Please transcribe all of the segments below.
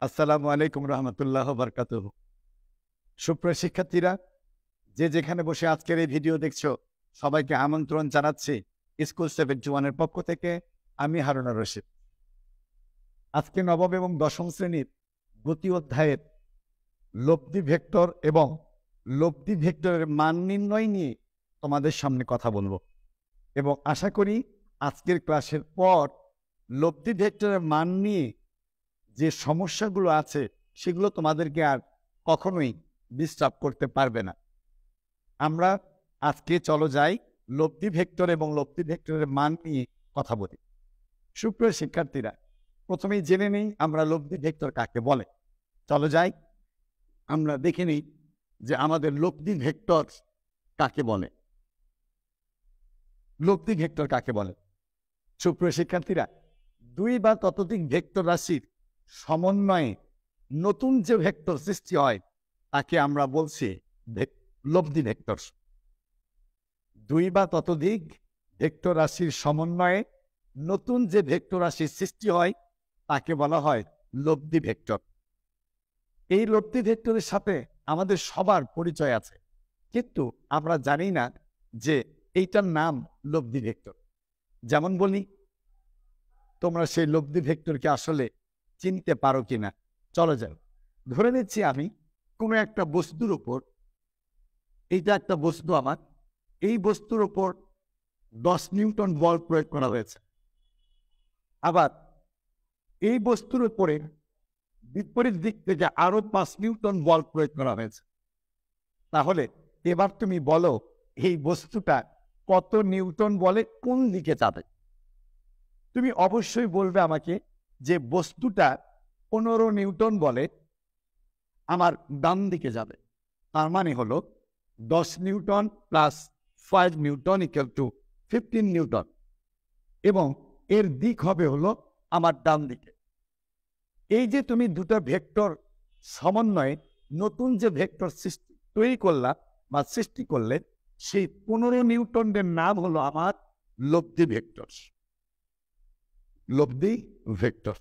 আসসালামু আলাইকুম রহমতুল্লাহ বারকাতুহ। সুপ্রিয় শিক্ষার্থীরা, যে যেখানে বসে আজকের এই ভিডিও দেখছো, সবাইকে আমন্ত্রণ জানাচ্ছি স্কুল 71-এর পক্ষ থেকে। আমি হারুন রশিদ। আজকে নবম এবং দশম শ্রেণীর গতি অধ্যায়ের লব্ধি ভেক্টর এবং লব্ধি ভেক্টরের মান নির্ণয় নিয়ে তোমাদের সামনে কথা বলবো, এবং আশা করি আজকের ক্লাসের পর লব্ধি ভেক্টরের মান নিয়ে যে সমস্যাগুলো আছে সেগুলো তোমাদেরকে আর কখনোই ডিস্টার্ব করতে পারবে না। আমরা আজকে চলো যাই লব্ধি ভেক্টর এবং লব্ধি ভেক্টরের মান নিয়ে কথা বলি। সুপ্রিয় শিক্ষার্থীরা, প্রথমেই জেনে নেই আমরা লব্ধি ভেক্টর কাকে বলে। চলো যাই আমরা দেখে নিই যে আমাদের লব্ধি ভেক্টর কাকে বলে। লব্ধি ভেক্টর কাকে বলে? সুপ্রিয় শিক্ষার্থীরা, দুই বা ততোধিক ভেক্টর রাশির সমন্বয়ে নতুন যে ভেক্টর সৃষ্টি হয় তাকে আমরা বলছি লব্ধি ভেক্টর। দুই বা ততোধিক ভেক্টর রাশির সমন্বয়ে নতুন যে ভেক্টর রাশির সৃষ্টি হয় তাকে বলা হয় লব্ধি ভেক্টর। এই লব্ধি ভেক্টরের সাথে আমাদের সবার পরিচয় আছে, কিন্তু আমরা জানি না যে এইটার নাম লব্ধি ভেক্টর। যেমন বলি, তোমরা সেই লব্ধি ভেক্টরকে আসলে চিনতে পারো কিনা। চলো যাও, ধরে নিচ্ছি আমি কোনো একটা বস্তুর উপর, এইটা একটা বস্তু আমার, এই বস্তুর উপর 10 নিউটন বল প্রয়োগ করা হয়েছে। আবার এই বস্তুর উপরে বিপরীত দিক থেকে আরো 5 নিউটন বল প্রয়োগ করা হয়েছে। তাহলে এবার তুমি বলো, এই বস্তুটা কত নিউটন বলে কোন দিকে যাবে? তুমি অবশ্যই বলবে আমাকে যে বস্তুটা 15 নিউটন বলে আমার ডান দিকে যাবে। তার মানে হলো 10 Newton plus 5 Newton equal to 15 Newton, এবং এর দিক হবে হলো আমার ডান দিকে। এই যে তুমি দুটো ভেক্টর সমন্বয়ে নতুন যে ভেক্টর তৈরি করলা বা সৃষ্টি করলে, সেই 15 নিউটনের নাম হলো আমার লব্ধি ভেক্টর। লব্ধি ভেক্টর।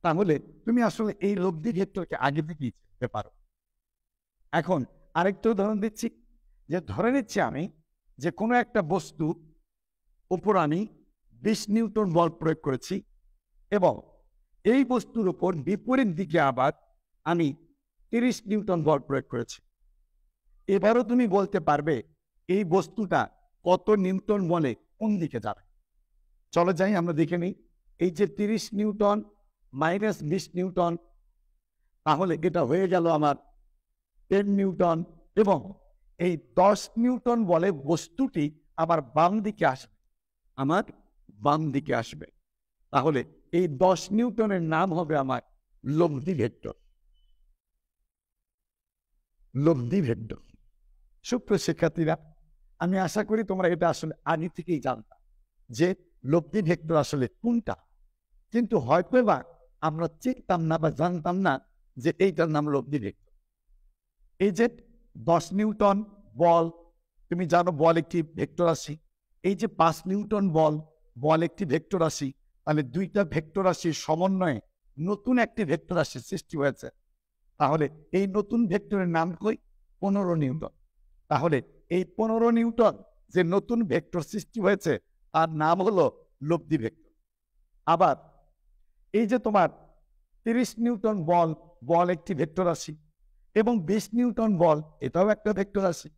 তাহলে তুমি আসলে এই লব্ধি ভেক্টরকে আগে থেকেই চিনতে পারো। এখন আরেকটা উদাহরণ দিচ্ছি, যে ধরে নিচ্ছি আমি যে কোনো একটা বস্তু উপর আমি 20 নিউটন বল প্রয়োগ করেছি, এবং এই বস্তুর উপর বিপরীত দিকে আবার আমি 30 নিউটন বল প্রয়োগ করেছি। এবারও তুমি বলতে পারবে এই বস্তুটা কত নিউটন বলে কোন দিকে যাবে। চলো যাই আমরা দেখে নিই। এই যে 30 নিউটন মাইনাস 20 নিউটন, তাহলে এটা হয়ে গেল আমার 10 নিউটন, এবং এই 10 নিউটন বলে বস্তুটি আমার বাম দিকে আসবে, আমার বাম দিকে আসবে। তাহলে এই 10 নিউটনের নাম হবে আমার লব্ধি ভেক্টর। লব্ধি ভেক্টর। সুপ্রিয় শিক্ষার্থীরা, আমি আশা করি তোমরা এটা আসলে আগে থেকেই জানতাম যে লব্ধি ভেক্টর আসলে কোনটা, কিন্তু হয়তো বা আমরা চিনতাম না বা জানতাম না যে এইটার নাম লব্ধি ভেক্টর। এই যে 10 নিউটন বল, তুমি জানো বল একটি ভেক্টর রাশি। এই যে 5 নিউটন বল একটি ভেক্টর রাশি। তাহলে দুইটা ভেক্টর রাশির সমন্বয়ে নতুন একটি ভেক্টর রাশির সৃষ্টি হয়েছে। তাহলে এই নতুন ভেক্টরের নাম কই? 15 নিউটন। তাহলে এই 15 নিউটন যে নতুন ভেক্টর সৃষ্টি হয়েছে তার নাম হলো লব্ধি ভেক্টর। আবার এই যে তোমার 30 নিউটন বল একটি ভেক্টর রাশি, এবং 20 নিউটন বল এটাও একটা ভেক্টর রাশি।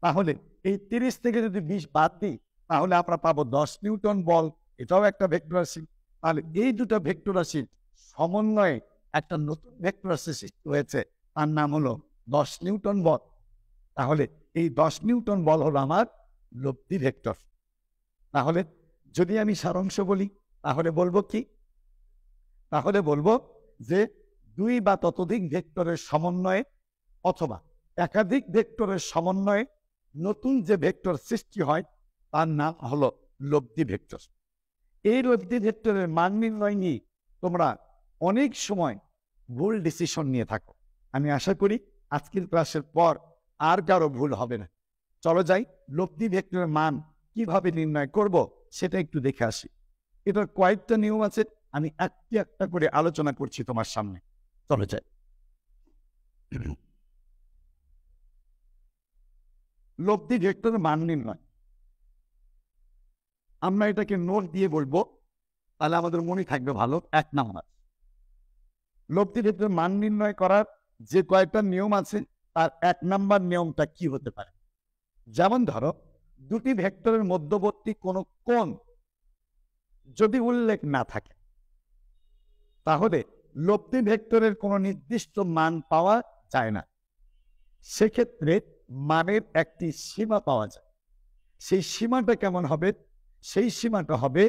তাহলে এই 30 থেকে যদি 20 বাদ দিই, তাহলে আমরা পাবো 10 নিউটন বল, এটাও একটা ভেক্টর রাশি। তাহলে এই দুটো ভেক্টর রাশির সমন্বয়ে একটা নতুন ভেক্টর রাশি সৃষ্টি হয়েছে, তার নাম হলো 10 নিউটন বল। তাহলে এই 10 নিউটন বল হলো আমার লব্ধি ভেক্টর। তাহলে যদি আমি সারাংশ বলি, তাহলে বলবো কি? তাহলে বলবো যে দুই বা ততোধিক ভেক্টরের সমন্বয়ে অথবা একাধিক ভেক্টরের সমন্বয়ে নতুন যে ভেক্টর সৃষ্টি হয় তার নাম হলো লব্ধি ভেক্টর। এই লব্ধি ভেক্টরের মান নির্ণয় নিয়ে তোমরা অনেক সময় ভুল ডিসিশন নিয়ে থাকো। আমি আশা করি আজকের ক্লাসের পর আর কারো ভুল হবে না। চলো যাই লব্ধি ভেক্টরের মান কিভাবে নির্ণয় করব সেটা একটু দেখে আসি। এটার কয়েকটা নিয়ম আছে, আমি একটা একটা করে আলোচনা করছি তোমার সামনে। চলে যায়। লব্ধি ভেক্টরের মান নির্ণয়, আমরা এটাকে নোট দিয়ে বলবো, তাহলে আমাদের মনে থাকবে ভালো। 1 নাম্বার, লব্ধি ভেক্টরের মান নির্ণয় করার যে কয়েকটা নিয়ম আছে তার 1 নাম্বার নিয়মটা কি হতে পারে? যেমন ধরো, দুটি ভেক্টরের মধ্যবর্তী কোনো কোণ যদি উল্লেখ না থাকে, তাহলে লব্ধি ভেক্টরের কোনো নির্দিষ্ট মান পাওয়া যায় না। সেক্ষেত্রে মানের একটি সীমা পাওয়া যায়। সেই সীমাটা কেমন হবে? সেই সীমাটা হবে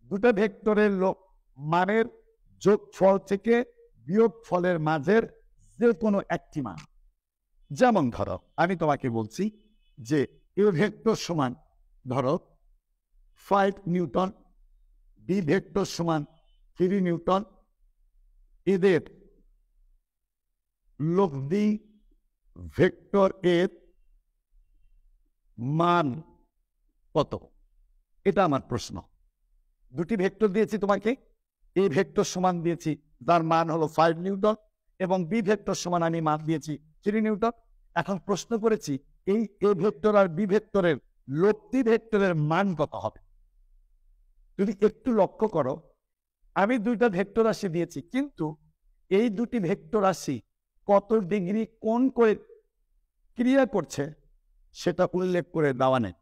দুটো ভেক্টরের মানের যোগফল থেকে বিয়োগফলের মাঝের যে কোনো একটি মান। যেমন ধরো, আমি তোমাকে বলছি যে এ ভেক্টর সমান ধরো 5 নিউটন, বি ভেক্টর সমান 3 নিউটন, এদের লব্ধি ভেক্টর এর মান কত? এটা আমার প্রশ্ন। দুটি ভেক্টর দিয়েছি তোমাকে, এ ভেক্টর সমান দিয়েছি যার মান হলো 5 নিউটন, এবং বি ভেক্টর সমান আমি মান দিয়েছি 3 নিউটন। এখন প্রশ্ন করেছি এই এ ভেক্টর আর বি ভেক্টরের লব্ধি ভেক্টরের মান কত হবে? যদি একটু লক্ষ্য করো, আমি দুইটা ভেক্টর রাশি দিয়েছি, কিন্তু এই দুটি ভেক্টর রাশি কত ডিগ্রি কোণ করে ক্রিয়া করছে সেটা উল্লেখ করে দেওয়া নেই।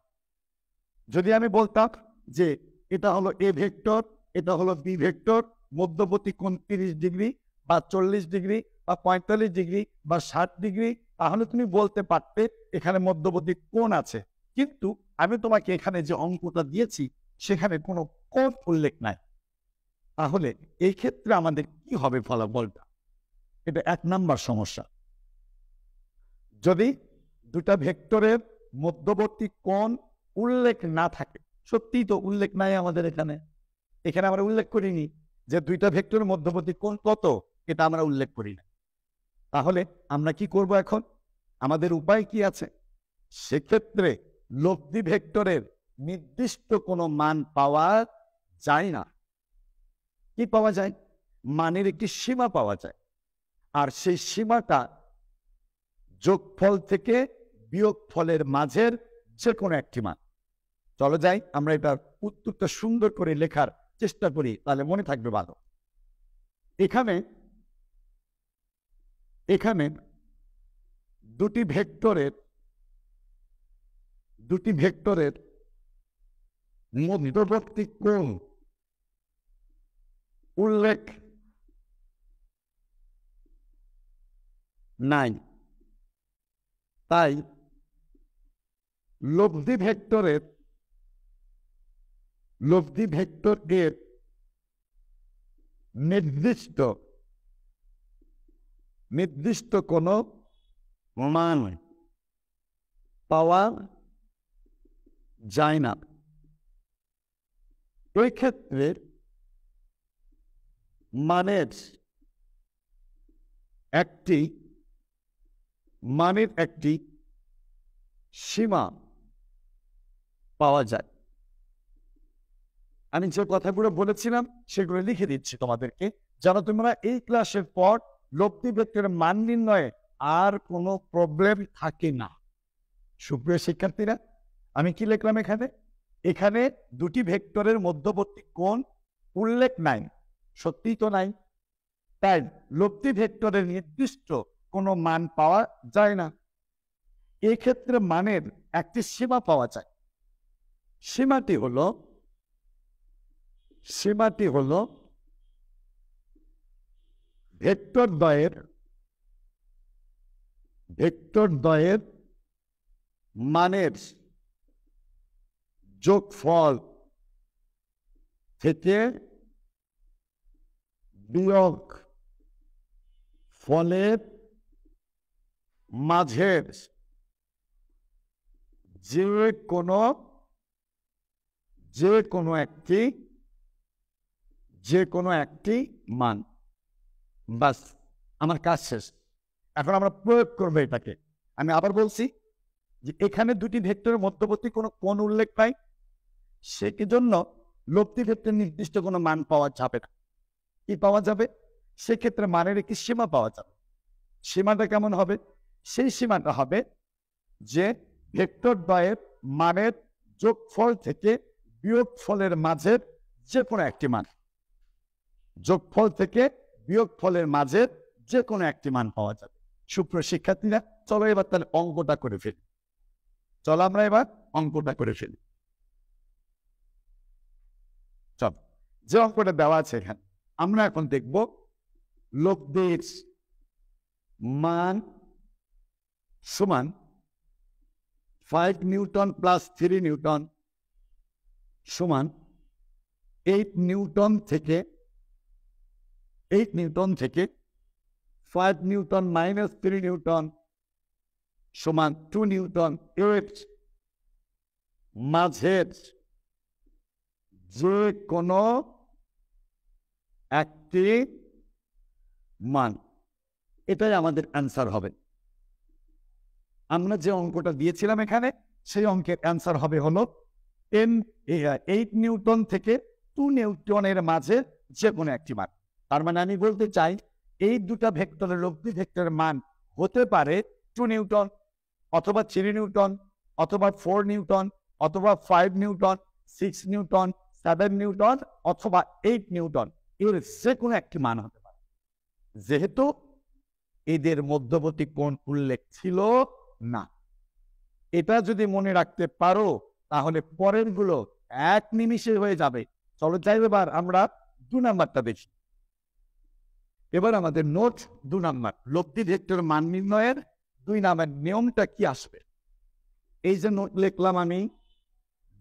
যদি আমি বলতাম যে এটা হলো এ ভেক্টর, এটা হলো বি ভেক্টর, মধ্যবর্তী কোণ 30 ডিগ্রি বা 40 ডিগ্রি বা 45 ডিগ্রি বা 60 ডিগ্রি, তাহলে তুমি বলতে পারতে এখানে মধ্যবর্তী কোণ আছে। কিন্তু আমি তোমাকে এখানে যে অঙ্কটা দিয়েছি সেখানে কোনো কোণ উল্লেখ নাই। তাহলে এই ক্ষেত্রে আমাদের কি হবে ফলাফলটা? এটা 1 নাম্বার সমস্যা। যদি দুটা ভেক্টরের মধ্যবর্তী কোণ উল্লেখ না থাকে, সত্যিই তো উল্লেখ নাই আমাদের এখানে, আমরা উল্লেখ করিনি যে দুইটা ভেক্টরের মধ্যবর্তী কোণ কত, এটা আমরা উল্লেখ করি না। তাহলে আমরা কি করব এখন? আমাদের উপায় কি আছে? সেক্ষেত্রে লব্ধি ভেক্টরের নির্দিষ্ট কোনো মান পাওয়া যায় না। কি পাওয়া যায়? মানের একটি সীমা পাওয়া যায়, আর সেই সীমাটা যোগফল থেকে বিয়োগফলের মাঝের যে কোনো একটি মান। চলো যাই, আমরা এটার উত্তরটা সুন্দর করে লেখার চেষ্টা করি, তাহলে মনে থাকবে ভালো। এখানে দুটি ভেক্টরের মধ্যবর্তী কোণ উল্লেখ নাই, তাই লব্ধি ভেক্টর এর নির্দিষ্ট কোনো মান পাওয়া যায় না। ওই ক্ষেত্রে মানের একটি সীমা পাওয়া যায়। আমি যে কথাগুলো বলেছিলাম সেগুলো লিখে দিচ্ছি তোমাদেরকে, যেন তোমরা এই ক্লাসের পর লব্ধি ভেক্টরের মান নির্ণয়ে আর কোনো প্রবলেম থাকে না। সুপ্রিয় শিক্ষার্থীরা, আমি কি লিখলাম এখানে দুটি ভেক্টরের মধ্যবর্তী কোণ উল্লেখ নাই, সত্যিই তো নাই, তাই লব্ধি ভেক্টরের নির্দিষ্ট কোনো মান পাওয়া যায় না। এক্ষেত্রে মানের একটি সীমা পাওয়া যায়। সীমাটি হলো ভেক্টর দ্বয়ের মানের যোগফল থেকে বিয়োগ ফলের মাঝের যে কোনো একটি মান। বাস, আমার কাজ শেষ। এখন আমরা প্রয়োগ করবো এটাকে। আমি আবার বলছি যে এখানে দুটি ভেক্টরের মধ্যবর্তী কোনো কোণ উল্লেখ নাই, সেই জন্য লব্ধি ভেক্টরের নির্দিষ্ট কোনো মান পাওয়া যাবে না। কি পাওয়া যাবে? সেক্ষেত্রে মানের একটি সীমা পাওয়া যাবে। সীমাটা কেমন হবে? সেই সীমাটা হবে যে ভেক্টর দ্বয়ের মানের যোগফল থেকে বিয়োগফলের মাঝের যে কোনো একটি মান, যোগফল থেকে বিয়োগফলের মাঝের যে কোনো একটি মান পাওয়া যাবে। সুপ্রিয় শিক্ষার্থীরা, চলো এবার তাহলে অঙ্কটা করে ফেলি। চলো আমরা এবার অঙ্কটা করে ফেলি। চল, যে অঙ্কটা দেওয়া আছে এখানে আমরা এখন দেখব লব্ধির মান সমান 5 নিউটন প্লাস 3 নিউটন সমান 8 নিউটন থেকে 5 নিউটন মাইনাস 3 নিউটন সমান 2 নিউটন এর মাঝের যে কোনো একটি মান, এটাই আমাদের অ্যান্সার হবে। আমরা যে অঙ্কটা দিয়েছিলাম এখানে, সেই অঙ্কের অ্যান্সার হবে হলো 8 নিউটন থেকে 2 নিউটনের মাঝে যে কোনো একটি মান। তার মানে আমি বলতে চাই এই দুটা ভেক্টরের লব্ধি ভেক্টরের মান হতে পারে 2 নিউটন অথবা 3 নিউটন অথবা 4 নিউটন অথবা 5 নিউটন, 6 নিউটন, 7 নিউটন অথবা 8 নিউটন, এর যে কোনো একটি মান হতে পারে। যেহেতু এদের মধ্যবর্তী কোণ উল্লেখ ছিল না, এটা যদি মনে রাখতে পারো তাহলে পরের গুলো এক নিমিষে হয়ে যাবে। চলো যাই এবার আমরা 2 নাম্বারটা দেখি। এবার আমাদের নোট 2 নাম্বার, লব্ধি ভেক্টর মান নির্ণয়ের 2 নাম্বার নিয়মটা কি আসবে। এই যে নোট লিখলাম আমি,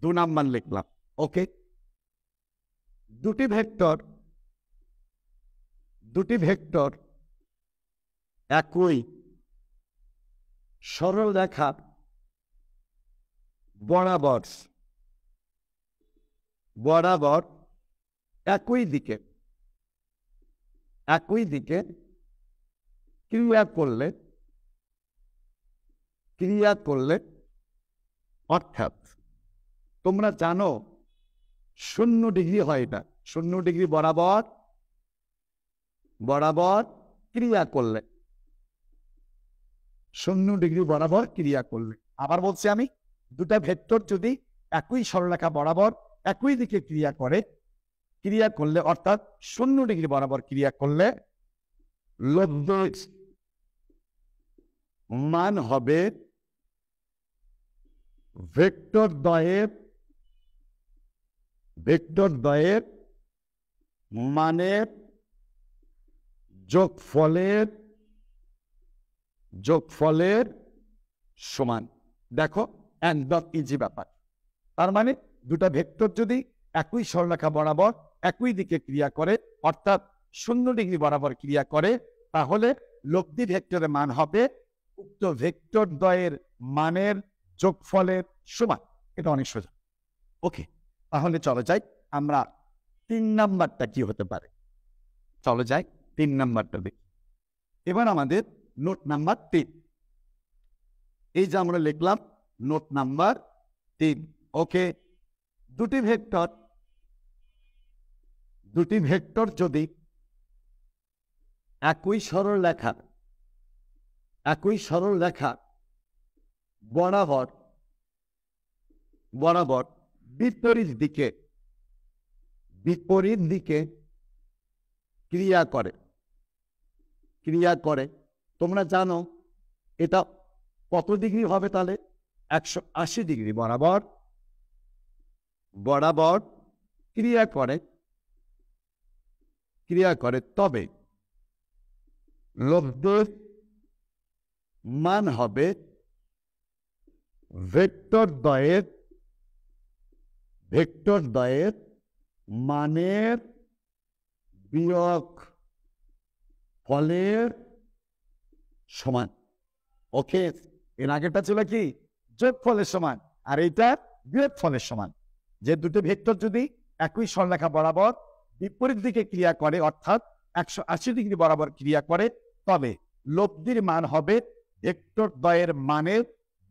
2 নাম্বার লিখলাম। ওকে, দুটি ভেক্টর একই সরল রেখা বরাবর একই দিকে ক্রিয়া করলে অর্থাৎ তোমরা জানো 0 ডিগ্রি হয়, এটা 0 ডিগ্রি বরাবর ক্রিয়া করলে, 0 ডিগ্রি বরাবর ক্রিয়া করলে। আবার বলছি আমি, দুটা ভেক্টর যদি একই সরলরেখা বরাবর একই দিকে ক্রিয়া করলে অর্থাৎ 0 ডিগ্রি বরাবর ক্রিয়া করলে লব্ধির মান হবে ভেক্টর দ্বয়ের মানের যোগফলের সমান। দেখো, একদম ইজি ব্যাপার। তার মানে দুটা ভেক্টর যদি একই সরলরেখা বরাবর একই দিকে ক্রিয়া করে অর্থাৎ 0 ডিগ্রি বরাবর ক্রিয়া করে, তাহলে লব্ধি ভেক্টরের মান হবে উক্ত ভেক্টর দ্বয়ের মানের যোগফলের সমান। এটা অনেক সোজা। ওকে, তাহলে চলো যাই আমরা 3 নাম্বারটা কি হতে পারে। চলো যাই 3 নাম্বারটা দেখি। এবার আমাদের নোট নাম্বার 3, এই যে আমরা লিখলাম নোট নাম্বার 3। ওকে, দুটি ভেক্টর যদি একই সরল রেখা বরাবর বিপরীত দিকে ক্রিয়া করে, তোমরা জানো এটা কত ডিগ্রি হবে, তাহলে 180 ডিগ্রি বরাবর ক্রিয়া করে, তবে লব্ধির মান হবে ভেক্টর দ্বয়ের মানের বিয়োগ ফলের সমান। ওকে, এর আগেটা ছিল কি যোগ ফলের সমান, আর এইটা বিয়োগ ফলের সমান। যে দুটো ভেক্টর যদি একই সরলরেখা বরাবর বিপরীত দিকে ক্রিয়া করে অর্থাৎ 180 ডিগ্রি বরাবর ক্রিয়া করে, তবে লব্ধির মান হবে ভেক্টর দ্বয়ের মানের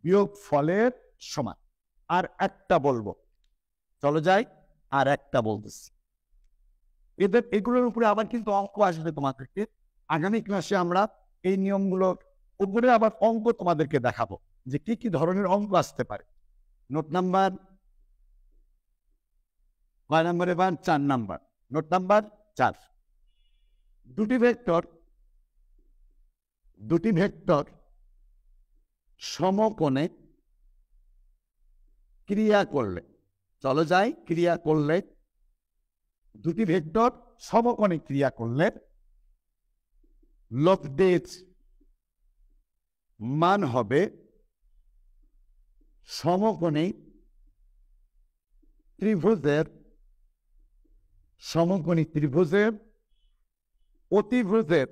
বিয়োগ ফলের সমান। আর একটা বলবো, চলো যাই আর একটা বলতেছি। এগুলোর উপরে আবার কিন্তু অঙ্ক আসবে তোমাদেরকে। আগামী ক্লাসে আমরা এই নিয়মগুলোর উপরে আবার অঙ্ক তোমাদেরকে দেখাবো যে কি কি ধরনের অঙ্ক আসতে পারে। নোট নাম্বার কয় নাম্বার এবার? 4 নাম্বার। Note number 4। দুটি ভেক্টর সমকোণে ক্রিয়া করলে, চলো যাই, ক্রিয়া করলে দুটি ভেক্টর সমকোণে ক্রিয়া করলে লব্ধের মান হবে সমকোণী ত্রিভুজের অতিভুজের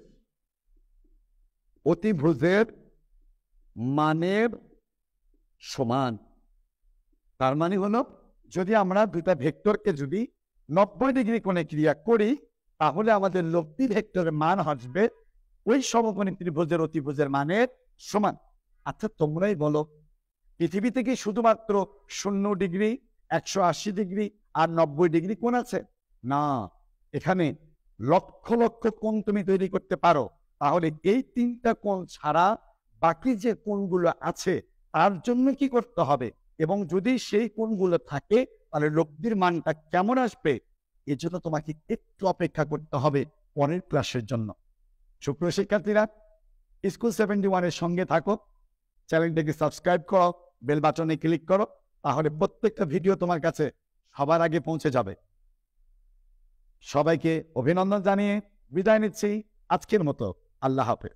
মানের সমান। তার মানে হলো, যদি আমরা দুটা ভেক্টরকে যদি 90 ডিগ্রি কোণে ক্রিয়া করি, তাহলে আমাদের লব্ধি ভেক্টরের মান আসবে ওই সমকোণী ত্রিভুজের অতিভুজের মানের সমান। আচ্ছা তোমরাই বলো, পৃথিবীতে কি শুধুমাত্র 0 ডিগ্রি, 180 ডিগ্রি আর 90 ডিগ্রি কোণ আছে? না, এখানে লক্ষ লক্ষ কোণ তুমি তৈরি করতে পারো। তাহলে এই 3টা কোণ ছাড়া বাকি যে কোণগুলো আছে তার জন্য কি করতে হবে, এবং যদি সেই কোণগুলো থাকে তাহলে লব্ধির মানটা কেমন আসবে, এর জন্য তোমাকে একটু অপেক্ষা করতে হবে পরের ক্লাসের জন্য। সুপ্রিয় শিক্ষার্থীরা, স্কুল 71 এর সঙ্গে থাকো, চ্যানেলটাকে সাবস্ক্রাইব করো, বেল বাটনে ক্লিক করো, তাহলে প্রত্যেকটা ভিডিও তোমার কাছে সবার আগে পৌঁছে যাবে। সবাইকে অভিনন্দন জানিয়ে বিদায় নিচ্ছি আজকের মতো। আল্লাহ হাফেজ।